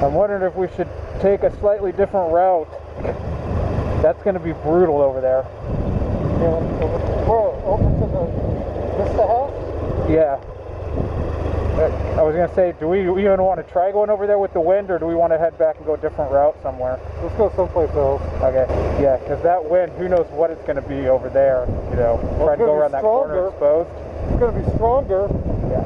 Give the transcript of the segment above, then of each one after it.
I'm wondering if we should take a slightly different route. That's going to be brutal over there. Where? Over to the house? Yeah. I was going to say, do we even want to try going over there with the wind, or do we want to head back and go a different route somewhere? Let's go someplace else. Okay. Yeah, because that wind, who knows what it's going to be over there, you know. Try to go around that corner exposed. It's going to be stronger. Yeah.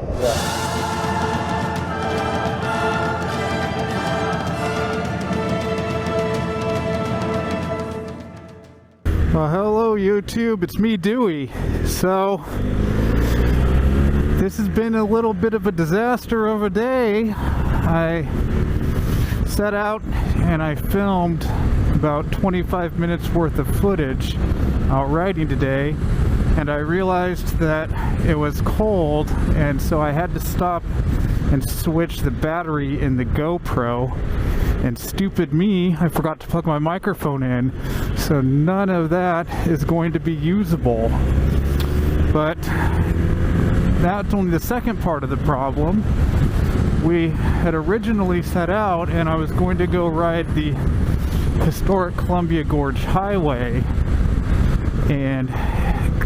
Well, hello YouTube, it's me, Dewey. So, this has been a little bit of a disaster of a day. I set out and I filmed about 25 minutes worth of footage out riding today, and I realized that it was cold, and so I had to stop and switch the battery in the GoPro. And stupid me, I forgot to plug my microphone in, so none of that is going to be usable. But that's only the second part of the problem. We had originally set out and I was going to go ride the historic Columbia Gorge highway and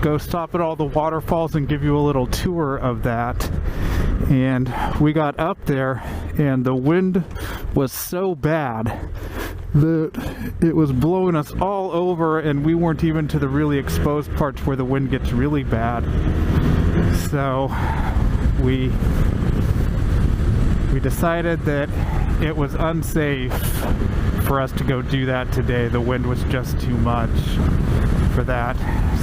go stop at all the waterfalls and give you a little tour of that. And we got up there and the wind was so bad that it was blowing us all over, and we weren't even to the really exposed parts where the wind gets really bad. So we decided that it was unsafe for us to go do that today. The wind was just too much for that.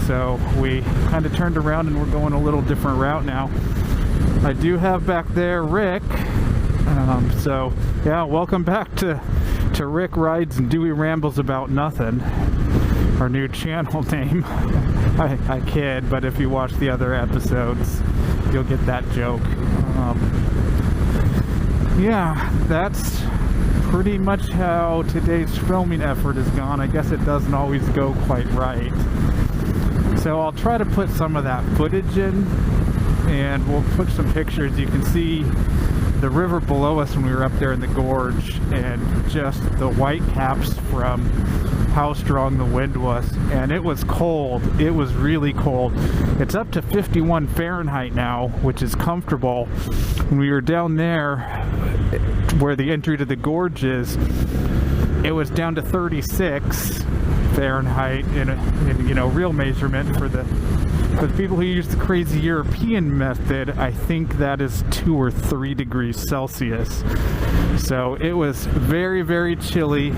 So we kind of turned around and we're going a little different route now. I do have back there Rick. So yeah, welcome back to Rick Rides and Dewey Rambles About Nothing, our new channel name. I kid, but if you watch the other episodes, you'll get that joke. Yeah, that's pretty much how today's filming effort has gone. I guess it doesn't always go quite right. So I'll try to put some of that footage in, and we'll put some pictures. You can see the river below us when we were up there in the gorge, and just the white caps from how strong the wind was. And it was cold. It was really cold. It's up to 51 Fahrenheit now, which is comfortable. When we were down there where the entry to the gorge is, it was down to 36 Fahrenheit in you know, real measurement. For the people who use the crazy European method, I think that is 2 or 3 degrees Celsius. So it was very, very chilly.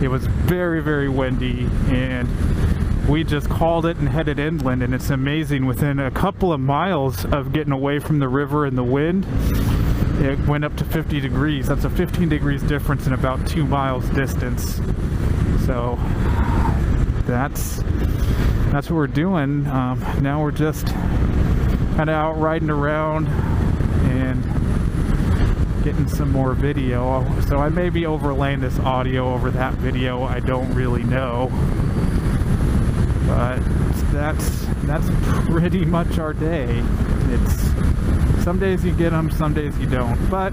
It was very, very windy, and we just called it and headed inland. And it's amazing, within a couple of miles of getting away from the river and the wind, it went up to 50 degrees. That's a 15 degrees difference in about 2 miles distance. So that's what we're doing. Now we're just kind of out riding around and getting some more video. So I may be overlaying this audio over that video. I don't really know. But that's pretty much our day. It's some days you get them, some days you don't. But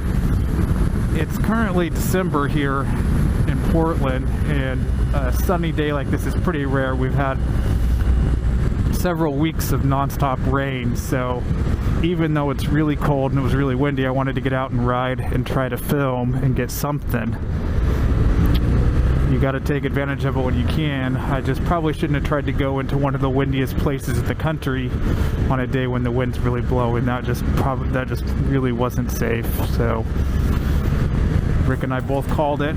it's currently December here in Portland, and a sunny day like this is pretty rare. We've had several weeks of non-stop rain, so even though it's really cold and it was really windy, I wanted to get out and ride and try to film and get something. You got to take advantage of it when you can. I just probably shouldn't have tried to go into one of the windiest places in the country on a day when the wind's really blowing. That just really wasn't safe. So Rick and I both called it.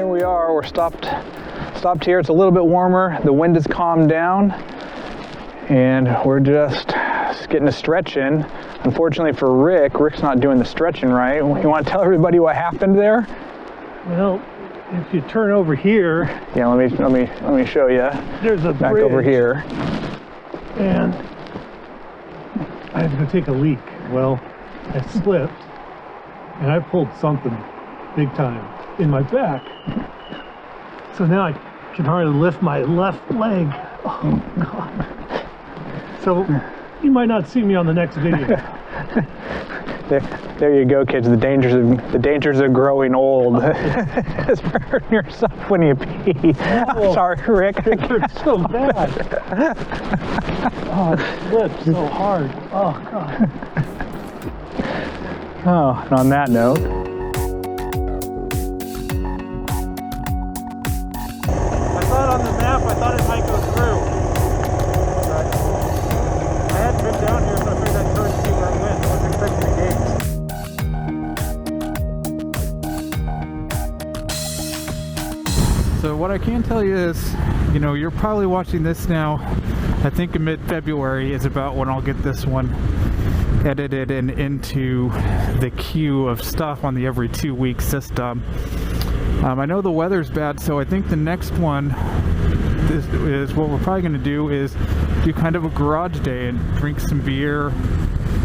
morning we are. We're stopped here. It's a little bit warmer. The wind has calmed down, and we're just getting a stretch in. Unfortunately for Rick's not doing the stretching right. You want to tell everybody what happened there? Well, if you turn over here, yeah, let me show you. There's a back bridge, over here, and I had to go take a leak. Well, I slipped, and I pulled something big time in my back. So now I can hardly lift my left leg. Oh God! So you might not see me on the next video. There you go, kids. The dangers of growing old. Just hurt yourself when you pee. I'm sorry, Rick. It hurts so bad. Oh, it slipped so hard. Oh God. Oh, and on that note, I saw it on the map. I thought it might go through. But I hadn't been down here, so I figured I'd turn and see where it went. I wasn't expecting the gates. So what I can tell you is, you know, you're probably watching this now. I think in mid-February is about when I'll get this one edited and into the queue of stuff on the every 2-week system. I know the weather's bad, so I think the next one is what we're probably going to do is do kind of a garage day and drink some beer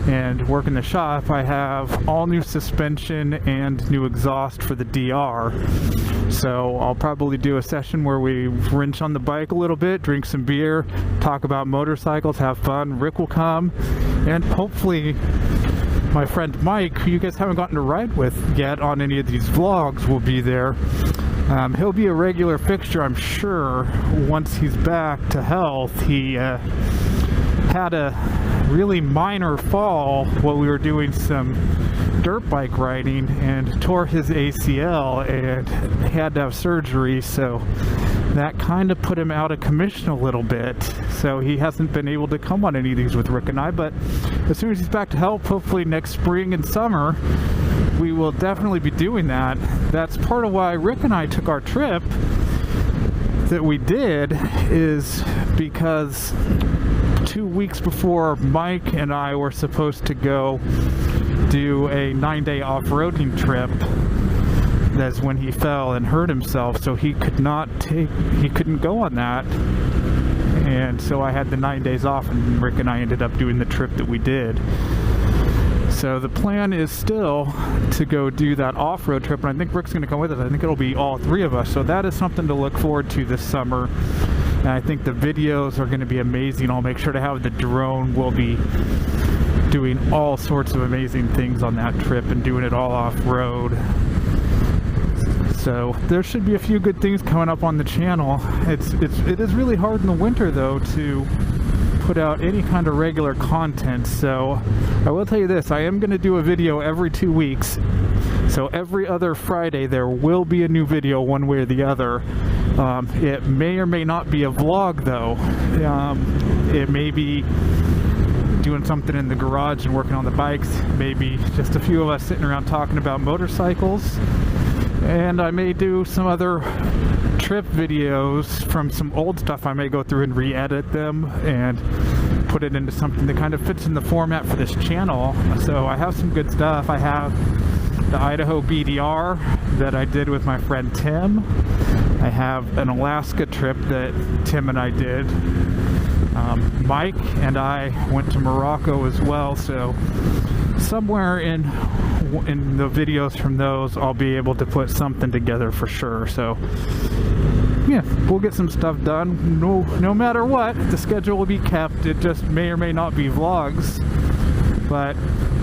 and work in the shop. I have all new suspension and new exhaust for the DR, so I'll probably do a session where we wrench on the bike a little bit, drink some beer, talk about motorcycles, have fun. Rick will come, and hopefully my friend Mike, who you guys haven't gotten to ride with yet on any of these vlogs, will be there. He'll be a regular fixture, I'm sure, once he's back to health. He had a really minor fall while we were doing some dirt bike riding and tore his ACL and had to have surgery, so that kind of put him out of commission a little bit. So he hasn't been able to come on any of these with Rick and I, but as soon as he's back to health, hopefully next spring and summer, we will definitely be doing that. That's part of why Rick and I took our trip that we did, is because 2 weeks before Mike and I were supposed to go do a 9-day off-roading trip, that's when he fell and hurt himself, so he couldn't go on that, and so I had the 9 days off, and Rick and I ended up doing the trip that we did. So the plan is still to go do that off-road trip, and I think Rick's going to come with us. I think it'll be all three of us, so that is something to look forward to this summer. And I think the videos are going to be amazing. I'll make sure to have the drone. We'll be doing all sorts of amazing things on that trip and doing it all off-road. So there should be a few good things coming up on the channel. It is really hard in the winter though to put out any kind of regular content, so I will tell you this, I am going to do a video every 2 weeks, so every other Friday there will be a new video one way or the other. It may or may not be a vlog though. It may be doing something in the garage and working on the bikes, maybe just a few of us sitting around talking about motorcycles, and I may do some other trip videos from some old stuff. I may go through and re-edit them and put it into something that kind of fits in the format for this channel. So I have some good stuff. I have the Idaho BDR that I did with my friend Tim. I have an Alaska trip that Tim and I did. Mike and I went to Morocco as well, so somewhere in the videos from those I'll be able to put something together for sure. So yeah, we'll get some stuff done. No matter what, the schedule will be kept. It just may or may not be vlogs, but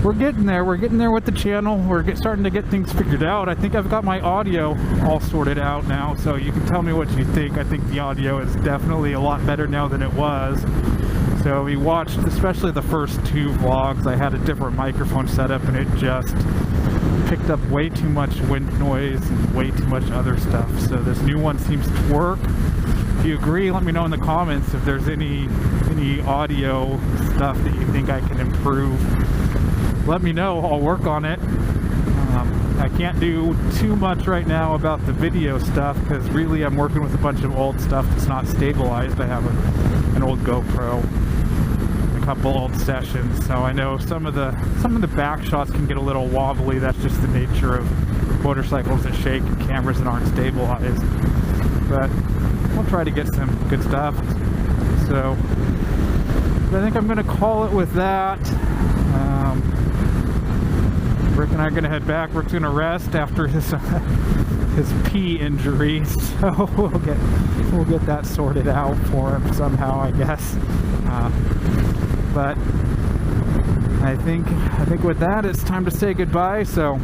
we're getting there. We're getting there with the channel. We're starting to get things figured out. I think I've got my audio all sorted out now, so you can tell me what you think. I think the audio is definitely a lot better now than it was. So we watched, especially the first 2 vlogs, I had a different microphone setup and it just picked up way too much wind noise and way too much other stuff. So this new one seems to work. If you agree, let me know in the comments if there's any audio stuff that you think I can improve. Let me know, I'll work on it. I can't do too much right now about the video stuff because really I'm working with a bunch of old stuff that's not stabilized. I have an old GoPro, a couple old sessions, so I know some of the back shots can get a little wobbly. That's just the nature of motorcycles that shake and cameras that aren't stabilized. But we'll try to get some good stuff. So I think I'm going to call it with that. Rick and I are going to head back. Rick's going to rest after his pee injury, so we'll get that sorted out for him somehow, I guess. But I think with that, it's time to say goodbye. So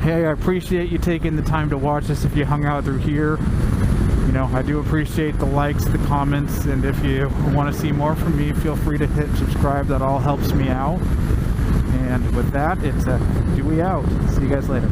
hey, I appreciate you taking the time to watch this. If you hung out through here, you know, I do appreciate the likes, the comments, and if you want to see more from me, feel free to hit subscribe. That all helps me out. And with that, it's a Dewey out. See you guys later.